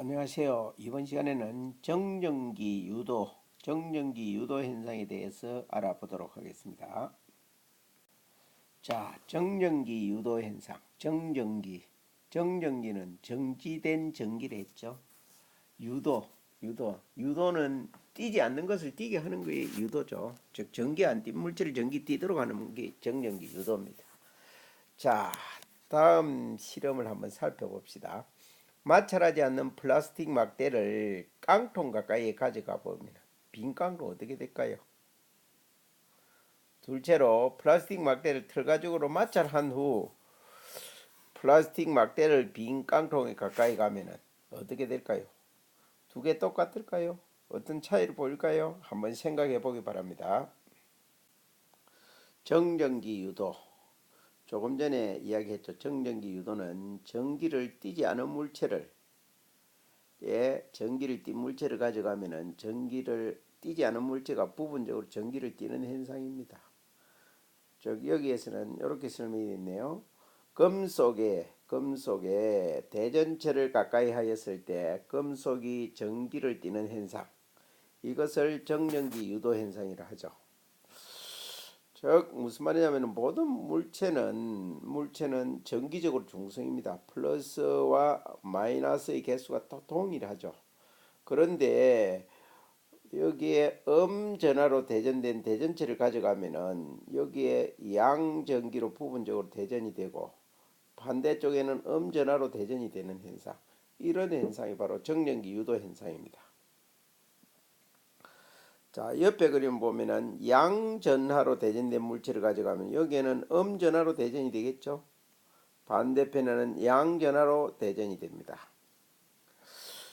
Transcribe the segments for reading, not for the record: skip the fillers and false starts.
안녕하세요. 이번 시간에는 정전기 유도 현상에 대해서 알아보도록 하겠습니다. 자, 정전기 유도 현상. 정전기는 정지된 전기를 했죠. 유도는 뛰지 않는 것을 뛰게 하는 게 유도죠. 즉, 전기 안 뛴 물질을 전기 뛰도록 하는 게 정전기 유도입니다. 자, 다음 실험을 한번 살펴봅시다. 마찰하지 않는 플라스틱 막대를 깡통 가까이에 가져가 보면 빈 깡통 어떻게 될까요? 둘째로 플라스틱 막대를 털가죽으로 마찰한 후 플라스틱 막대를 빈 깡통에 가까이 가면 어떻게 될까요? 두 개 똑같을까요? 어떤 차이를 보일까요? 한번 생각해 보기 바랍니다. 정전기 유도. 조금 전에 이야기했죠. 정전기 유도는 전기를 띠지 않은 물체를 전기를 띈 물체를 가져가면은 전기를 띠지 않은 물체가 부분적으로 전기를 띠는 현상입니다. 여기에서는 이렇게 설명이 있네요. 금속에 대전체를 가까이 하였을 때 금속이 전기를 띠는 현상, 이것을 정전기 유도 현상이라 하죠. 즉 무슨 말이냐면 모든 물체는 전기적으로 중성입니다. 플러스와 마이너스의 개수가 동일하죠. 그런데 여기에 음전하로 대전된 대전체를 가져가면은 여기에 양전기로 부분적으로 대전이 되고 반대쪽에는 음전하로 대전이 되는 현상, 이런 현상이 바로 정전기 유도 현상입니다. 자, 옆에 그림 보면은 양전하로 대전된 물체를 가져가면 여기에는 음전하로 대전이 되겠죠. 반대편에는 양전하로 대전이 됩니다.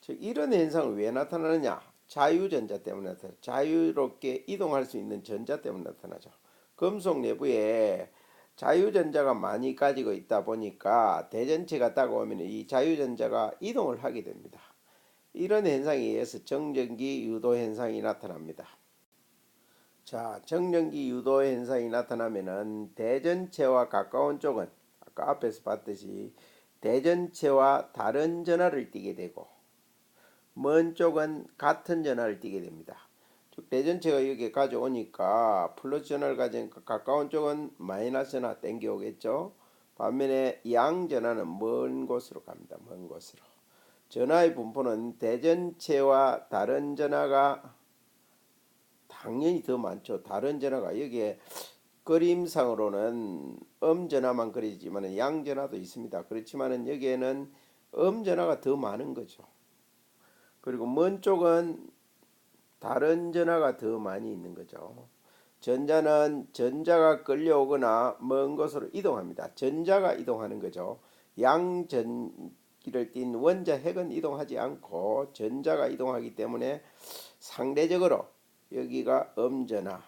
즉 이런 현상은 왜 나타나느냐? 자유전자 때문에 나타나죠. 자유롭게 이동할 수 있는 전자 때문에 나타나죠. 금속 내부에 자유전자가 많이 가지고 있다 보니까 대전체가 다가오면 이 자유전자가 이동을 하게 됩니다. 이런 현상에 의해서 정전기 유도 현상이 나타납니다. 자, 정전기 유도 현상이 나타나면은 대전체와 가까운 쪽은 아까 앞에서 봤듯이 대전체와 다른 전하를 띠게 되고 먼 쪽은 같은 전하를 띠게 됩니다. 즉 대전체가 여기에 가져오니까 플러스 전하를 가진 가까운 쪽은 마이너스 전하 땡겨오겠죠. 반면에 양전하는 먼 곳으로 갑니다. 먼 곳으로. 전하의 분포는 대전체와 다른 전하가 당연히 더 많죠. 다른 전하가 여기에 그림상으로는 음전하만 그리지만 양전하도 있습니다. 그렇지만 여기에는 음전하가 더 많은 거죠. 그리고 먼 쪽은 다른 전하가 더 많이 있는 거죠. 전자는 전자가 끌려오거나 먼 곳으로 이동합니다. 전자가 이동하는 거죠. 양전기를 띤 원자 핵은 이동하지 않고 전자가 이동하기 때문에 상대적으로 여기가 음전하,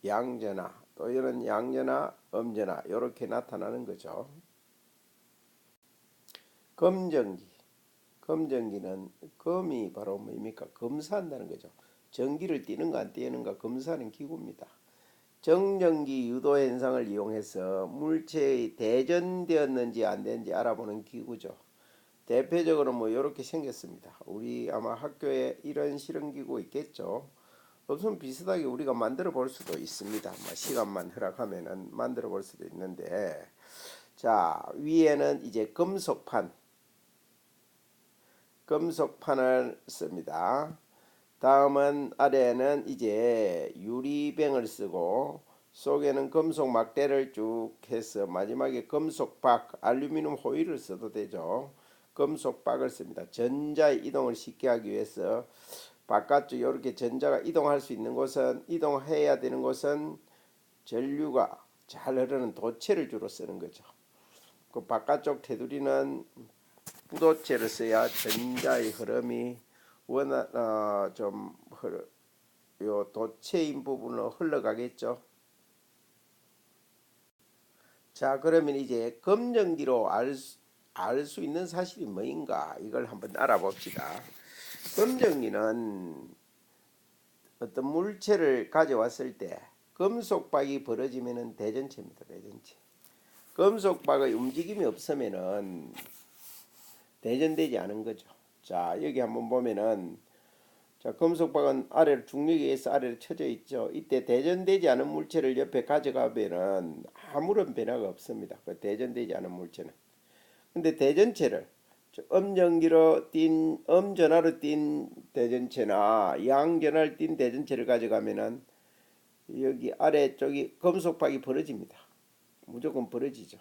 양전하, 또 이런 양전하, 음전하 이렇게 나타나는 거죠. 검전기는 검이 바로 뭡니까? 검사한다는 거죠. 전기를 띠는가 안 띠는가 검사하는 기구입니다. 정전기 유도 현상을 이용해서 물체의 대전되었는지 안 되는지 알아보는 기구죠. 대표적으로 뭐 이렇게 생겼습니다. 우리 아마 학교에 이런 실험기구 있겠죠. 없으면 비슷하게 우리가 만들어 볼 수도 있습니다. 시간만 허락하면은 만들어 볼 수도 있는데, 자, 위에는 이제 금속판을 씁니다. 다음은 아래에는 이제 유리병을 쓰고 속에는 금속 막대를 쭉 해서 마지막에 금속박, 알루미늄 호일을 써도 되죠. 금속박을 씁니다. 전자의 이동을 쉽게 하기 위해서 바깥쪽 이렇게 전자가 이동할 수 있는 곳은, 이동해야 되는 곳은 전류가 잘 흐르는 도체를 주로 쓰는 거죠. 그 바깥쪽 테두리는 부도체를 써야 전자의 흐름이 요 도체인 부분으로 흘러가겠죠. 자, 그러면 이제 검전기로 알 수 있는 사실이 뭐인가, 이걸 한번 알아봅시다. 검전기는 어떤 물체를 가져왔을 때 금속박이 벌어지면은 대전체입니다. 대전체. 금속박의 움직임이 없으면은 대전되지 않은 거죠. 자, 여기 한번 보면은 자, 금속박은 아래로 중력에 의해서 아래로 쳐져 있죠. 이때 대전되지 않은 물체를 옆에 가져가면은 아무런 변화가 없습니다. 그 대전되지 않은 물체는. 근데 대전체를 음전하로 띈 대전체나 양전하로 띈 대전체를 가져가면은 여기 아래쪽이 금속박이 벌어집니다. 무조건 벌어지죠.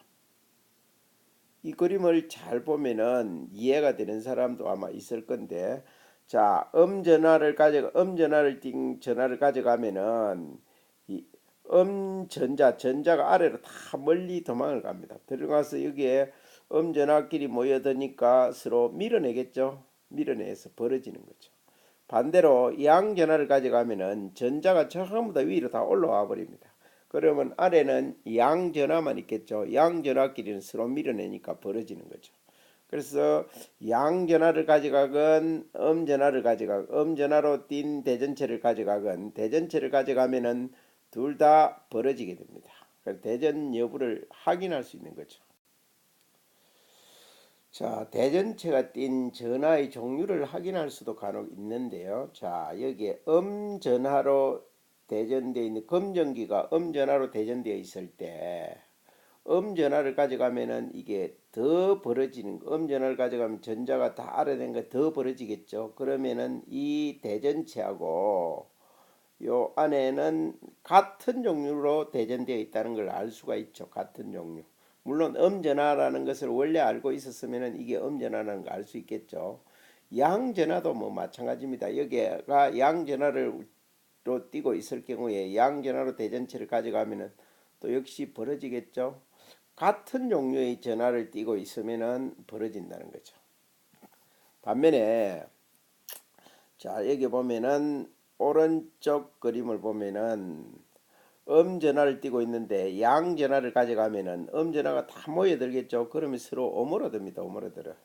이 그림을 잘 보면은 이해가 되는 사람도 아마 있을 건데, 자, 음전하를 띈 전하를 가져가면은 이 전자가 아래로 다 멀리 도망을 갑니다. 들어가서 여기에 음전하끼리 모여드니까 서로 밀어내겠죠. 밀어내서 벌어지는 거죠. 반대로 양전하를 가져가면은 전자가 전부 다 위로 다 올라와 버립니다. 그러면 아래는 양전하만 있겠죠. 양전하끼리는 서로 밀어내니까 벌어지는 거죠. 그래서 양전하를 가져가건 음전하로 띈 대전체를 가져가건 대전체를 가져가면은 둘 다 벌어지게 됩니다. 그래서 대전 여부를 확인할 수 있는 거죠. 자, 대전체가 띈 전하의 종류를 확인할 수도 간혹 있는데요. 자, 여기에 음전하로 대전되어 있는 검전기가 음전하로 대전되어 있을 때 음전하를 가져가면은 이게 더 벌어지는 거. 음전하를 가져가면 전자가 다 알아낸 거 더 벌어지겠죠. 그러면은 이 대전체하고 요 안에는 같은 종류로 대전되어 있다는 걸 알 수가 있죠. 같은 종류. 물론 음전하라는 것을 원래 알고 있었으면 이게 음전하라는 걸 알 수 있겠죠. 양전하도 뭐 마찬가지입니다. 여기가 양전하로 띄고 있을 경우에 양전하로 대전체를 가져가면은 또 역시 벌어지겠죠. 같은 종류의 전하를 띄고 있으면은 벌어진다는 거죠. 반면에 자, 여기 보면은 오른쪽 그림을 보면은 음전하를 띄고 있는데 양전하를 가져가면은 음전하가 다 모여들겠죠. 그러면 서로 오므러듭니다. 오므러들어.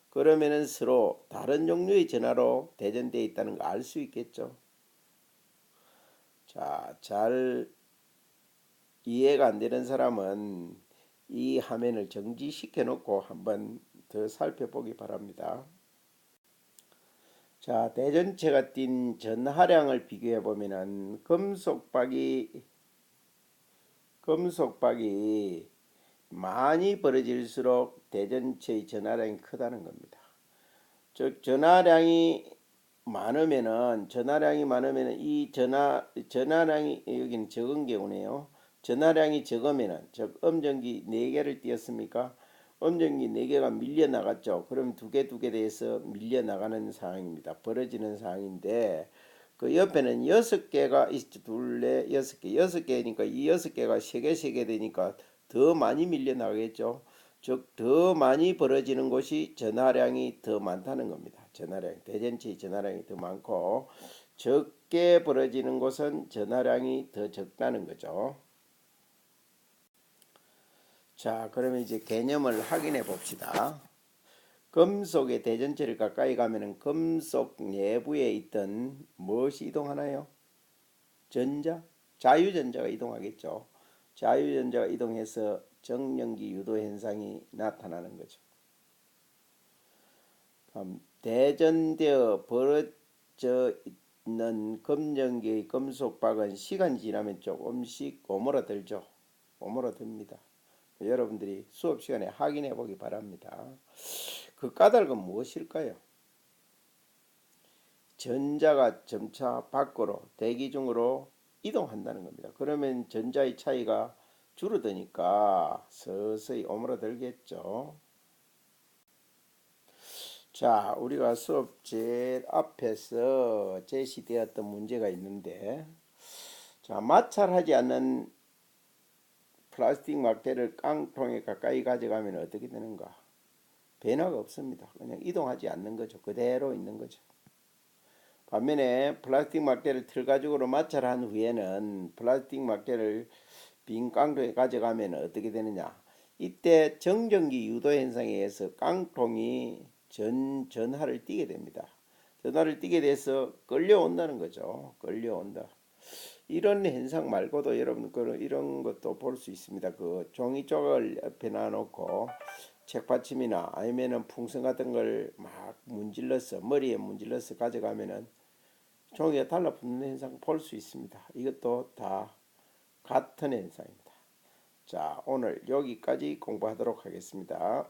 그러면은 서로 다른 종류의 전하로 대전되어 있다는 거 알 수 있겠죠. 자, 잘 이해가 안 되는 사람은 이 화면을 정지시켜 놓고 한번 더 살펴보기 바랍니다. 자, 대전체가 띈 전하량을 비교해 보면은 금속박이 많이 벌어질수록 대전체의 전하량이 크다는 겁니다. 즉 전하량이 많으면은 이 전하량이 여기는 적은 경우네요. 전하량이 적으면은 즉 음전기 4개를 띄었습니까? 음전기 4개가 밀려 나갔죠. 그럼 두 개 돼서 밀려 나가는 상황입니다. 벌어지는 상황인데 그 옆에는 6개가 있죠. 둘, 넷, 6개. 6개니까 이 6개가 3개 되니까 더 많이 밀려 나가겠죠. 즉 더 많이 벌어지는 곳이 전하량이 더 많다는 겁니다. 대전체의 전하량이 더 많고 적게 벌어지는 곳은 전하량이 더 적다는 거죠. 자, 그러면 이제 개념을 확인해 봅시다. 금속의 대전체를 가까이 가면은 금속 내부에 있던 무엇이 이동하나요? 자유전자가 이동하겠죠. 자유전자가 이동해서 정전기 유도 현상이 나타나는 거죠. 대전되어 벌어져 있는 검전기의 금속박은 시간이 지나면 조금씩 오므러들죠. 오므러듭니다. 여러분들이 수업 시간에 확인해 보기 바랍니다. 그 까닭은 무엇일까요? 전자가 점차 밖으로 대기 중으로 이동한다는 겁니다. 그러면 전자의 차이가 줄어드니까 서서히 오므러들겠죠. 자, 우리가 수업 제일 앞에서 제시되었던 문제가 있는데, 자, 마찰하지 않는 플라스틱 막대를 깡통에 가까이 가져가면 어떻게 되는가? 변화가 없습니다. 그냥 이동하지 않는 거죠. 그대로 있는 거죠. 반면에 플라스틱 막대를 틀가죽으로 마찰한 후에는 플라스틱 막대를 빈 깡통에 가져가면 어떻게 되느냐? 이때 정전기 유도 현상에 의해서 깡통이 전하를 띠게 됩니다. 전하를 띠게 돼서 끌려온다는 거죠. 끌려온다. 이런 현상 말고도 여러분 이런 것도 볼 수 있습니다. 그 종이 조각을 옆에 놔놓고 책받침이나 아니면은 풍선 같은 걸 막 문질러서 머리에 문질러서 가져가면은 종이가 달라붙는 현상 볼 수 있습니다. 이것도 다 같은 현상입니다. 자, 오늘 여기까지 공부하도록 하겠습니다.